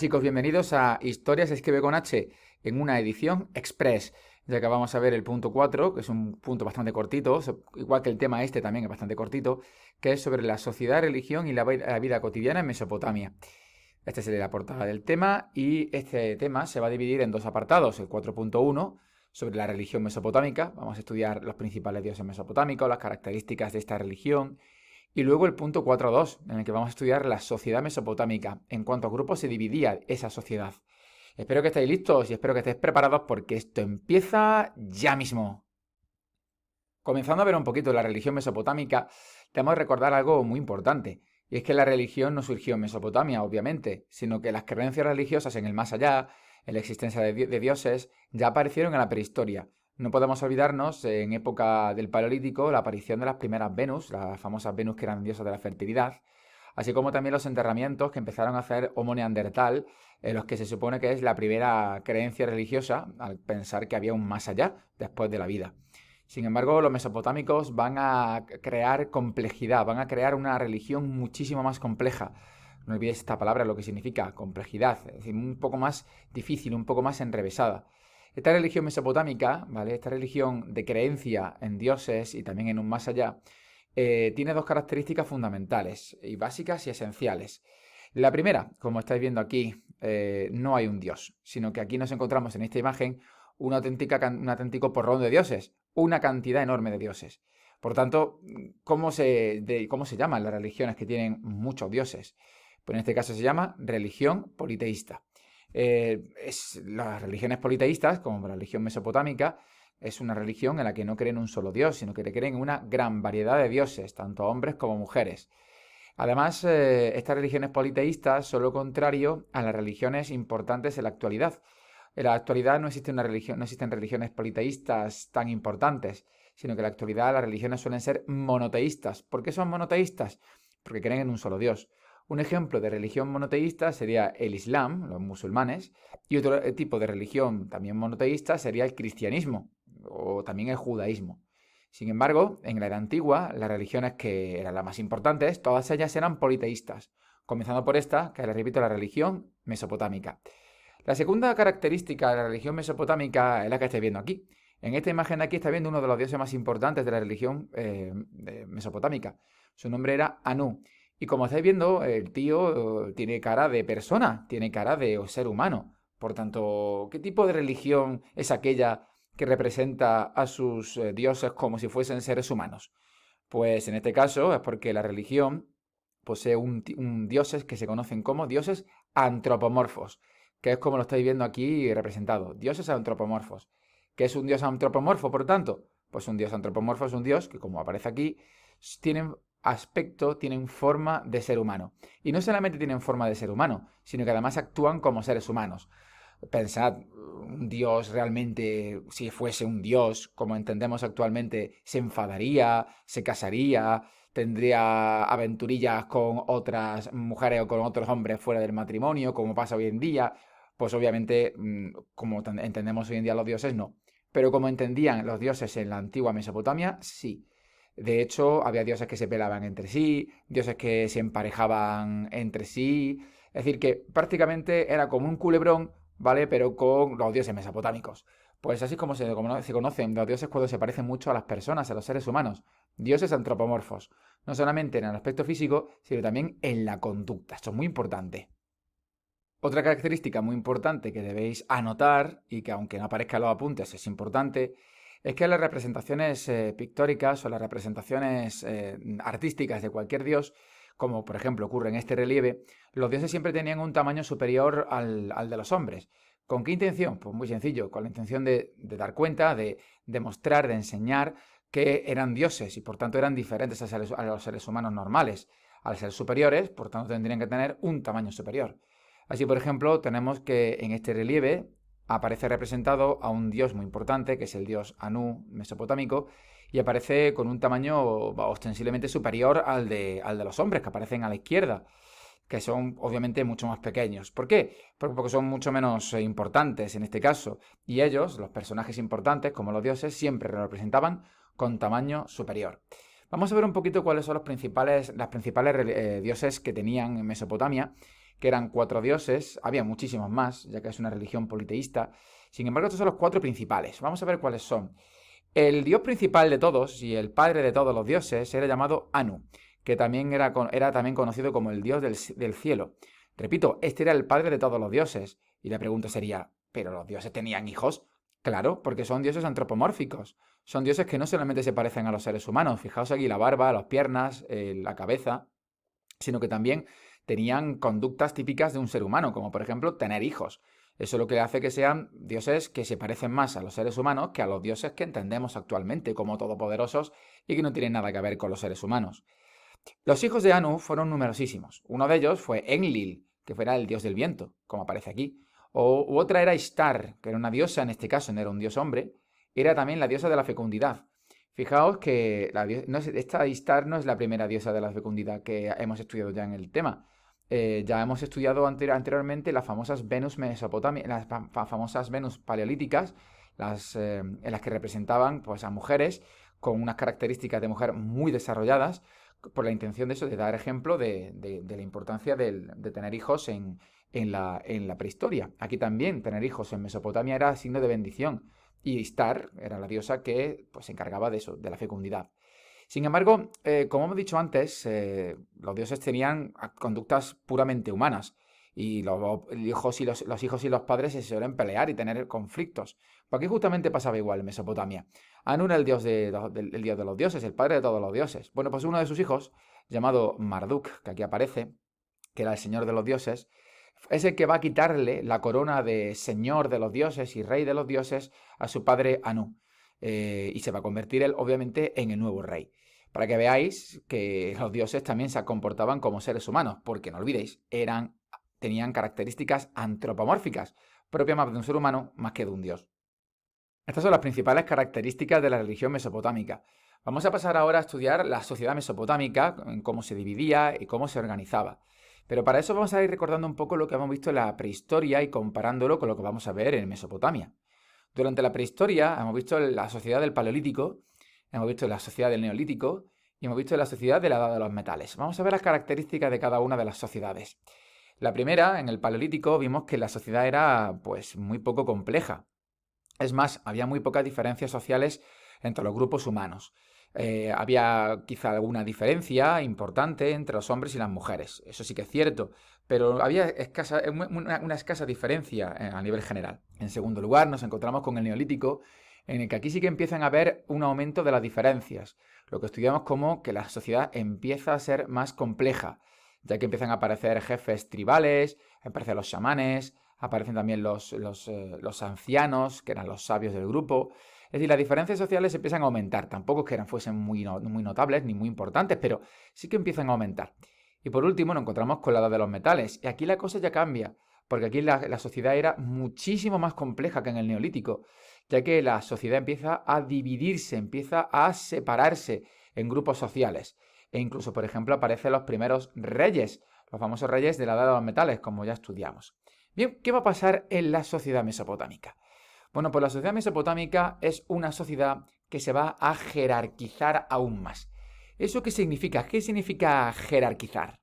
chicos, bienvenidos a Historias Escribe con H en una edición express, ya que vamos a ver el punto 4, que es un punto bastante cortito, igual que el tema este también es bastante cortito, que es sobre la sociedad, religión y la vida cotidiana en Mesopotamia. Esta sería la portada del tema y este tema se va a dividir en dos apartados, el 4.1 sobre la religión mesopotámica, vamos a estudiar los principales dioses mesopotámicos, las características de esta religión, y luego el punto 4.2, en el que vamos a estudiar la sociedad mesopotámica, en cuántos grupos se dividía esa sociedad. Espero que estéis listos y espero que estéis preparados porque esto empieza ya mismo. Comenzando a ver un poquito la religión mesopotámica, tenemos que recordar algo muy importante, y es que la religión no surgió en Mesopotamia, obviamente, sino que las creencias religiosas en el más allá, en la existencia de dioses, ya aparecieron en la prehistoria. No podemos olvidarnos, en época del Paleolítico, la aparición de las primeras Venus, las famosas Venus que eran diosas de la fertilidad, así como también los enterramientos que empezaron a hacer Homo neandertal, en los que se supone que es la primera creencia religiosa al pensar que había un más allá después de la vida. Sin embargo, los mesopotámicos van a crear complejidad, van a crear una religión muchísimo más compleja. No olvidéis esta palabra, lo que significa complejidad, es decir, un poco más difícil, un poco más enrevesada. Esta religión mesopotámica, ¿vale? Esta religión de creencia en dioses y también en un más allá, tiene dos características fundamentales y básicas y esenciales. La primera, como estáis viendo aquí, no hay un dios, sino que aquí nos encontramos en esta imagen un auténtico porrón de dioses, una cantidad enorme de dioses. Por tanto, ¿cómo se llaman las religiones que tienen muchos dioses? Pues en este caso se llama religión politeísta. Las religiones politeístas, como la religión mesopotámica, es una religión en la que no creen un solo dios, sino que creen en una gran variedad de dioses, tanto hombres como mujeres. Además, estas religiones politeístas son lo contrario a las religiones importantes en la actualidad. En la actualidad no existe una religión, no existen religiones politeístas tan importantes, sino que en la actualidad las religiones suelen ser monoteístas. ¿Por qué son monoteístas? Porque creen en un solo Dios. Un ejemplo de religión monoteísta sería el Islam, los musulmanes, y otro tipo de religión también monoteísta sería el cristianismo o también el judaísmo. Sin embargo, en la Edad Antigua, las religiones que eran las más importantes, todas ellas eran politeístas, comenzando por esta, que les repito, la religión mesopotámica. La segunda característica de la religión mesopotámica es la que estáis viendo aquí. En esta imagen de aquí está viendo uno de los dioses más importantes de la religión mesopotámica. Su nombre era Anu. Y como estáis viendo, el tío tiene cara de persona, tiene cara de ser humano. Por tanto, ¿qué tipo de religión es aquella que representa a sus dioses como si fuesen seres humanos? Pues en este caso es porque la religión posee dioses que se conocen como dioses antropomorfos, que es como lo estáis viendo aquí representado, dioses antropomorfos. ¿Qué es un dios antropomorfo, por tanto? Pues un dios antropomorfo es un dios que, como aparece aquí, tienen aspecto, tienen forma de ser humano. Y no solamente tienen forma de ser humano, sino que además actúan como seres humanos. Pensad, un dios realmente, si fuese un dios, como entendemos actualmente, se enfadaría, se casaría, tendría aventurillas con otras mujeres o con otros hombres fuera del matrimonio, como pasa hoy en día. Pues obviamente, como entendemos hoy en día los dioses, no. Pero como entendían los dioses en la antigua Mesopotamia, sí. De hecho, había dioses que se pelaban entre sí, dioses que se emparejaban entre sí. Es decir, que prácticamente era como un culebrón, ¿vale? Pero con los dioses mesopotámicos. Pues así como se conocen los dioses cuando se parecen mucho a las personas, a los seres humanos. Dioses antropomorfos. No solamente en el aspecto físico, sino también en la conducta. Esto es muy importante. Otra característica muy importante que debéis anotar, y que aunque no aparezca en los apuntes es importante, es que las representaciones pictóricas o las representaciones artísticas de cualquier dios, como por ejemplo ocurre en este relieve, los dioses siempre tenían un tamaño superior al de los hombres. ¿Con qué intención? Pues muy sencillo, con la intención de dar cuenta, de mostrar, de enseñar que eran dioses y por tanto eran diferentes a los seres humanos normales. Al ser superiores, por tanto tendrían que tener un tamaño superior. Así, por ejemplo, tenemos que en este relieve aparece representado a un dios muy importante, que es el dios Anu mesopotámico, y aparece con un tamaño ostensiblemente superior al de los hombres, que aparecen a la izquierda, que son obviamente mucho más pequeños. ¿Por qué? Porque son mucho menos importantes en este caso, y ellos, los personajes importantes, como los dioses, siempre lo representaban con tamaño superior. Vamos a ver un poquito cuáles son las principales dioses que tenían en Mesopotamia, que eran 4 dioses. Había muchísimos más, ya que es una religión politeísta. Sin embargo, estos son los 4 principales. Vamos a ver cuáles son. El dios principal de todos y el padre de todos los dioses era llamado Anu, que también era también conocido como el dios del cielo. Repito, este era el padre de todos los dioses. Y la pregunta sería, ¿pero los dioses tenían hijos? Claro, porque son dioses antropomórficos. Son dioses que no solamente se parecen a los seres humanos, fijaos aquí la barba, las piernas, la cabeza, sino que también tenían conductas típicas de un ser humano, como por ejemplo tener hijos. Eso es lo que hace que sean dioses que se parecen más a los seres humanos que a los dioses que entendemos actualmente como todopoderosos y que no tienen nada que ver con los seres humanos. Los hijos de Anu fueron numerosísimos. Uno de ellos fue Enlil, que fuera el dios del viento, como aparece aquí. Otra era Ishtar, que era una diosa, en este caso no era un dios hombre, era también la diosa de la fecundidad. Fijaos que esta Ishtar no es la primera diosa de la fecundidad que hemos estudiado ya en el tema. Ya hemos estudiado anteriormente las famosas Venus mesopotamias, las famosas Venus paleolíticas, en las que representaban pues, a mujeres con unas características de mujer muy desarrolladas, por la intención de eso, de dar ejemplo de la importancia de tener hijos en la prehistoria. Aquí también tener hijos en Mesopotamia era signo de bendición. Y Ishtar era la diosa que pues, se encargaba de eso, de la fecundidad. Sin embargo, como hemos dicho antes, los dioses tenían conductas puramente humanas. Y los hijos y los padres se suelen pelear y tener conflictos. Pues aquí justamente pasaba igual en Mesopotamia. Anu era el dios el dios de los dioses, el padre de todos los dioses. Bueno, pues uno de sus hijos, llamado Marduk, que aquí aparece, que era el señor de los dioses, es el que va a quitarle la corona de señor de los dioses y rey de los dioses a su padre Anu. Y se va a convertir él, obviamente, en el nuevo rey. Para que veáis que los dioses también se comportaban como seres humanos, porque no olvidéis, tenían características antropomórficas, propias más de un ser humano más que de un dios. Estas son las principales características de la religión mesopotámica. Vamos a pasar ahora a estudiar la sociedad mesopotámica, en cómo se dividía y cómo se organizaba. Pero para eso vamos a ir recordando un poco lo que hemos visto en la prehistoria y comparándolo con lo que vamos a ver en Mesopotamia. Durante la prehistoria hemos visto la sociedad del Paleolítico, hemos visto la sociedad del Neolítico y hemos visto la sociedad de la Edad de los Metales. Vamos a ver las características de cada una de las sociedades. La primera, en el Paleolítico, vimos que la sociedad era pues muy poco compleja. Es más, había muy pocas diferencias sociales entre los grupos humanos. Había quizá alguna diferencia importante entre los hombres y las mujeres, eso sí que es cierto, pero había una escasa diferencia a nivel general. En segundo lugar, nos encontramos con el Neolítico, en el que aquí sí que empiezan a haber un aumento de las diferencias, lo que estudiamos como que la sociedad empieza a ser más compleja, ya que empiezan a aparecer jefes tribales, aparecen los chamanes, aparecen también los ancianos, que eran los sabios del grupo. Es decir, las diferencias sociales empiezan a aumentar. Tampoco es que fuesen muy notables ni muy importantes, pero sí que empiezan a aumentar. Y por último nos encontramos con la edad de los metales. Y aquí la cosa ya cambia, porque aquí la sociedad era muchísimo más compleja que en el Neolítico, ya que la sociedad empieza a dividirse, empieza a separarse en grupos sociales. E incluso, por ejemplo, aparecen los primeros reyes, los famosos reyes de la edad de los metales, como ya estudiamos. Bien, ¿qué va a pasar en la sociedad mesopotámica? Bueno, pues la sociedad mesopotámica es una sociedad que se va a jerarquizar aún más. ¿Eso qué significa? ¿Qué significa jerarquizar?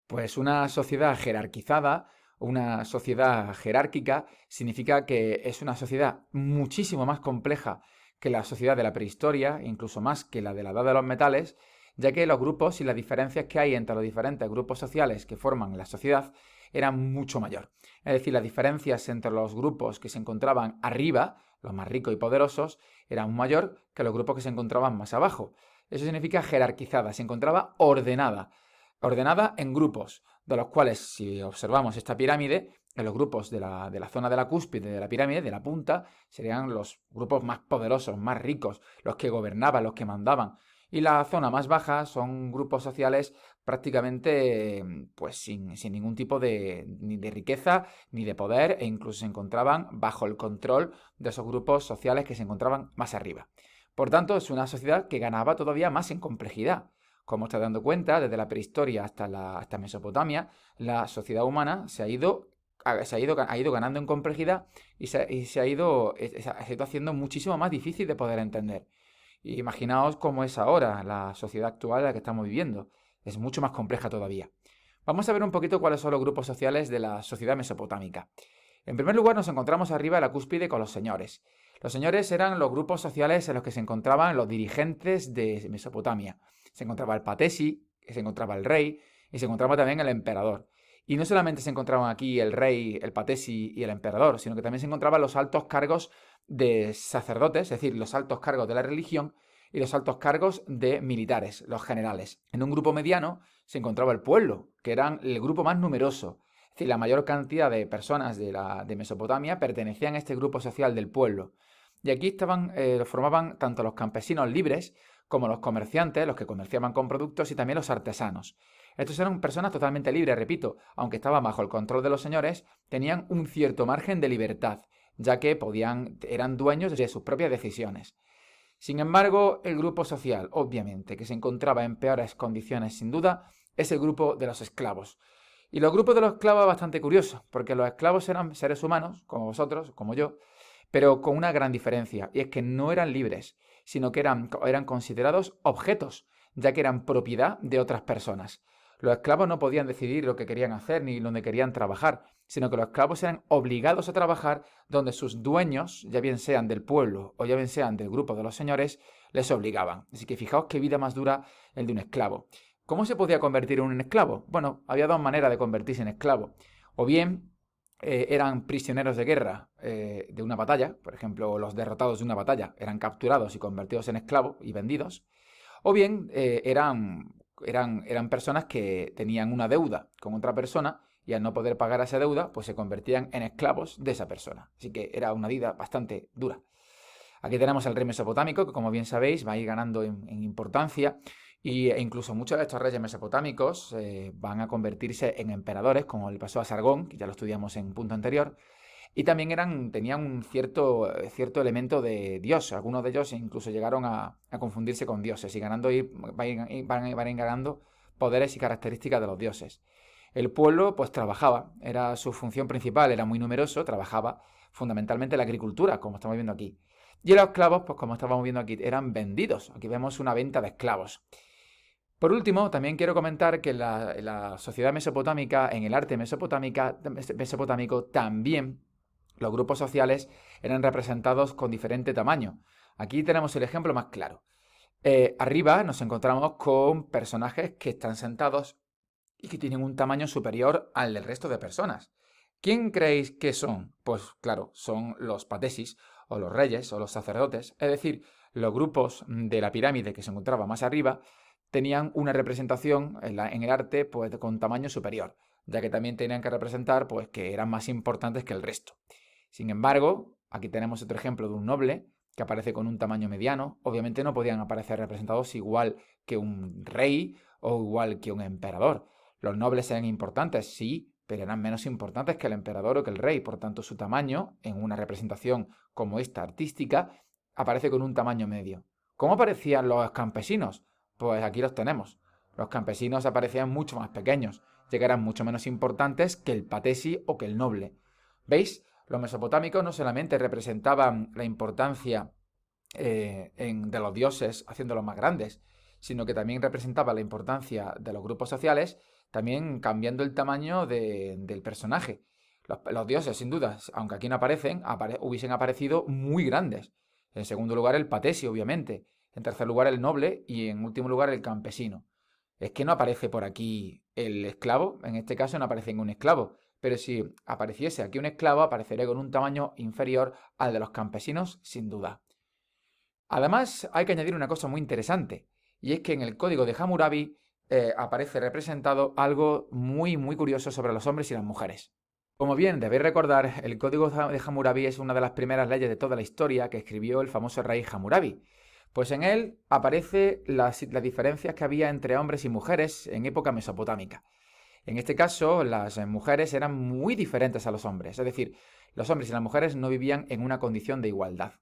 Pues una sociedad jerarquizada, una sociedad jerárquica, significa que es una sociedad muchísimo más compleja que la sociedad de la prehistoria, incluso más que la de la edad de los metales, ya que los grupos y las diferencias que hay entre los diferentes grupos sociales que forman la sociedad eran mucho mayor. Es decir, las diferencias entre los grupos que se encontraban arriba, los más ricos y poderosos, eran mayor que los grupos que se encontraban más abajo. Eso significa jerarquizada, se encontraba ordenada. Ordenada en grupos, de los cuales, si observamos esta pirámide, en los grupos de la zona de la cúspide de la pirámide, de la punta, serían los grupos más poderosos, más ricos, los que gobernaban, los que mandaban. Y la zona más baja son grupos sociales prácticamente pues sin ningún tipo ni de riqueza ni de poder, e incluso se encontraban bajo el control de esos grupos sociales que se encontraban más arriba. Por tanto, es una sociedad que ganaba todavía más en complejidad. Como estás dando cuenta, desde la prehistoria hasta Mesopotamia, la sociedad humana ha ido ganando en complejidad y se ha ido haciendo muchísimo más difícil de poder entender. Imaginaos cómo es ahora la sociedad actual en la que estamos viviendo. Es mucho más compleja todavía. Vamos a ver un poquito cuáles son los grupos sociales de la sociedad mesopotámica. En primer lugar, nos encontramos arriba a la cúspide con los señores. Los señores eran los grupos sociales en los que se encontraban los dirigentes de Mesopotamia. Se encontraba el patesi, se encontraba el rey y se encontraba también el emperador. Y no solamente se encontraban aquí el rey, el patesi y el emperador, sino que también se encontraban los altos cargos de sacerdotes, es decir, los altos cargos de la religión y los altos cargos de militares, los generales. En un grupo mediano se encontraba el pueblo, que eran el grupo más numeroso. Es decir, la mayor cantidad de personas de Mesopotamia pertenecían a este grupo social del pueblo. Y aquí formaban tanto los campesinos libres como los comerciantes, los que comerciaban con productos, y también los artesanos. Estos eran personas totalmente libres, repito, aunque estaban bajo el control de los señores, tenían un cierto margen de libertad, ya que eran dueños de sus propias decisiones. Sin embargo, el grupo social, obviamente, que se encontraba en peores condiciones sin duda, es el grupo de los esclavos. Y los grupos de los esclavos es bastante curioso, porque los esclavos eran seres humanos, como vosotros, como yo, pero con una gran diferencia, y es que no eran libres, sino que eran considerados objetos, ya que eran propiedad de otras personas. Los esclavos no podían decidir lo que querían hacer ni donde querían trabajar, sino que los esclavos eran obligados a trabajar donde sus dueños, ya bien sean del pueblo o ya bien sean del grupo de los señores, les obligaban. Así que fijaos qué vida más dura el de un esclavo. ¿Cómo se podía convertir en un esclavo? Bueno, había dos maneras de convertirse en esclavo. O bien eran prisioneros de guerra de una batalla, por ejemplo, los derrotados de una batalla eran capturados y convertidos en esclavos y vendidos, o bien eran personas que tenían una deuda con otra persona y al no poder pagar esa deuda, pues se convertían en esclavos de esa persona. Así que era una vida bastante dura. Aquí tenemos al rey mesopotámico, que como bien sabéis va a ir ganando en importancia, e incluso muchos de estos reyes mesopotámicos van a convertirse en emperadores, como le pasó a Sargón, que ya lo estudiamos en un punto anterior, y también tenían un cierto elemento de dios. Algunos de ellos incluso llegaron a confundirse con dioses y van a ir ganando poderes y características de los dioses. El pueblo pues trabajaba, era su función principal, era muy numeroso, trabajaba fundamentalmente la agricultura, como estamos viendo aquí. Y los esclavos, pues como estábamos viendo aquí, eran vendidos. Aquí vemos una venta de esclavos. Por último, también quiero comentar que en la sociedad mesopotámica, en el arte mesopotámico, también los grupos sociales eran representados con diferente tamaño. Aquí tenemos el ejemplo más claro. Arriba nos encontramos con personajes que están sentados y que tienen un tamaño superior al del resto de personas. ¿Quién creéis que son? Pues claro, son los patesis, o los reyes, o los sacerdotes, es decir, los grupos de la pirámide que se encontraba más arriba tenían una representación en el arte pues, con tamaño superior, ya que también tenían que representar pues, que eran más importantes que el resto. Sin embargo, aquí tenemos otro ejemplo de un noble que aparece con un tamaño mediano. Obviamente no podían aparecer representados igual que un rey o igual que un emperador. Los nobles eran importantes, sí, pero eran menos importantes que el emperador o que el rey. Por tanto, su tamaño, en una representación como esta artística, aparece con un tamaño medio. ¿Cómo aparecían los campesinos? Pues aquí los tenemos. Los campesinos aparecían mucho más pequeños, ya que eran mucho menos importantes que el patesi o que el noble. ¿Veis? Los mesopotámicos no solamente representaban la importancia de los dioses haciéndolos más grandes, sino que también representaba la importancia de los grupos sociales, también cambiando el tamaño del personaje. Los dioses, sin duda, aunque aquí no aparecen, hubiesen aparecido muy grandes. En segundo lugar, el patesi, obviamente. En tercer lugar, el noble. Y en último lugar, el campesino. Es que no aparece por aquí el esclavo. En este caso no aparece ningún esclavo. Pero si apareciese aquí un esclavo, aparecería con un tamaño inferior al de los campesinos, sin duda. Además, hay que añadir una cosa muy interesante, y es que en el código de Hammurabi aparece representado algo muy, muy curioso sobre los hombres y las mujeres. Como bien debéis recordar, el código de Hammurabi es una de las primeras leyes de toda la historia que escribió el famoso rey Hammurabi. Pues en él aparece las diferencias que había entre hombres y mujeres en época mesopotámica. En este caso, las mujeres eran muy diferentes a los hombres, es decir, los hombres y las mujeres no vivían en una condición de igualdad.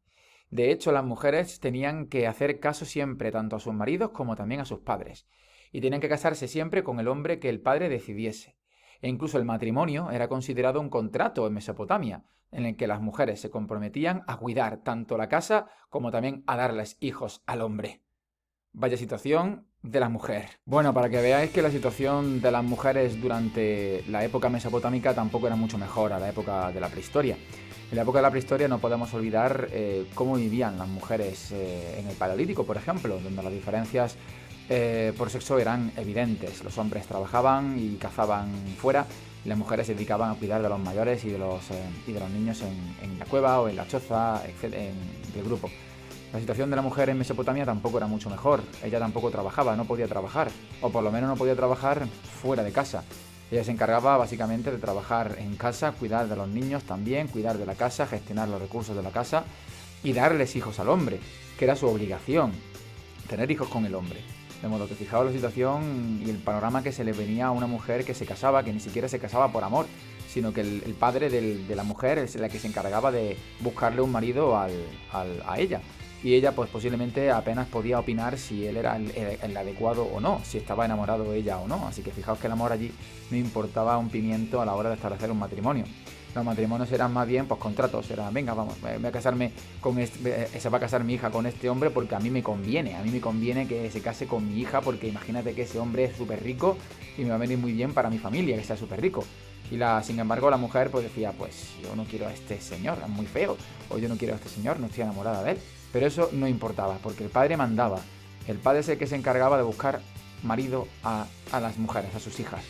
De hecho, las mujeres tenían que hacer caso siempre tanto a sus maridos como también a sus padres, y tenían que casarse siempre con el hombre que el padre decidiese. E incluso el matrimonio era considerado un contrato en Mesopotamia, en el que las mujeres se comprometían a cuidar tanto la casa como también a darles hijos al hombre. Vaya situación de la mujer. Bueno, para que veáis que la situación de las mujeres durante la época mesopotámica tampoco era mucho mejor a la época de la prehistoria. En la época de la prehistoria no podemos olvidar cómo vivían las mujeres en el Paleolítico, por ejemplo, donde las diferencias por sexo eran evidentes. Los hombres trabajaban y cazaban fuera y las mujeres se dedicaban a cuidar de los mayores y de los niños en la cueva o en la choza, del grupo. La situación de la mujer en Mesopotamia tampoco era mucho mejor. Ella tampoco trabajaba, no podía trabajar, o por lo menos no podía trabajar fuera de casa. Ella se encargaba básicamente de trabajar en casa, cuidar de los niños también, cuidar de la casa, gestionar los recursos de la casa y darles hijos al hombre, que era su obligación, tener hijos con el hombre. De modo que fijaos la situación y el panorama que se le venía a una mujer que se casaba, que ni siquiera se casaba por amor, sino que el padre de la mujer es la que se encargaba de buscarle un marido a ella. Y ella pues posiblemente apenas podía opinar si él era el adecuado o no, si estaba enamorado de ella o no. Así que fijaos que el amor allí no importaba un pimiento a la hora de establecer un matrimonio. Los matrimonios eran más bien pues contratos, era venga, vamos, voy a casarme con se va a casar mi hija con este hombre porque a mí me conviene que se case con mi hija porque imagínate que ese hombre es súper rico y me va a venir muy bien para mi familia que sea súper rico. Sin embargo, la mujer pues decía, pues yo no quiero a este señor, es muy feo, o yo no quiero a este señor, no estoy enamorada de él. Pero eso no importaba, porque el padre mandaba. El padre es el que se encargaba de buscar marido a las mujeres, a sus hijas.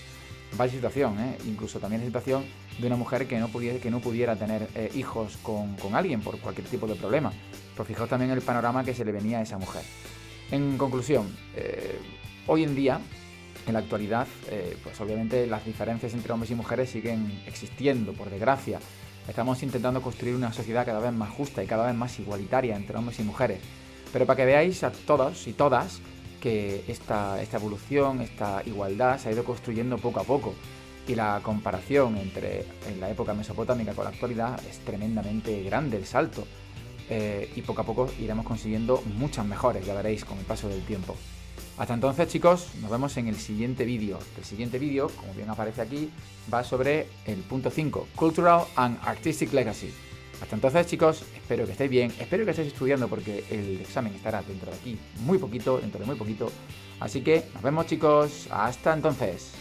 Vaya situación, ¿eh? Incluso también la situación de una mujer que no pudiera tener hijos con alguien por cualquier tipo de problema. Pues fijaos también el panorama que se le venía a esa mujer. En conclusión, hoy en día, en la actualidad, pues obviamente las diferencias entre hombres y mujeres siguen existiendo, por desgracia. Estamos intentando construir una sociedad cada vez más justa y cada vez más igualitaria entre hombres y mujeres. Pero para que veáis a todos y todas que esta evolución, esta igualdad se ha ido construyendo poco a poco. Y la comparación entre en la época mesopotámica con la actualidad es tremendamente grande el salto. Y poco a poco iremos consiguiendo muchas mejores, ya veréis, con el paso del tiempo. Hasta entonces, chicos, nos vemos en el siguiente vídeo. El siguiente vídeo, como bien aparece aquí, va sobre el punto 5, Cultural and Artistic Legacy. Hasta entonces, chicos, espero que estéis bien, espero que estéis estudiando porque el examen estará dentro de muy poquito. Así que nos vemos, chicos, hasta entonces.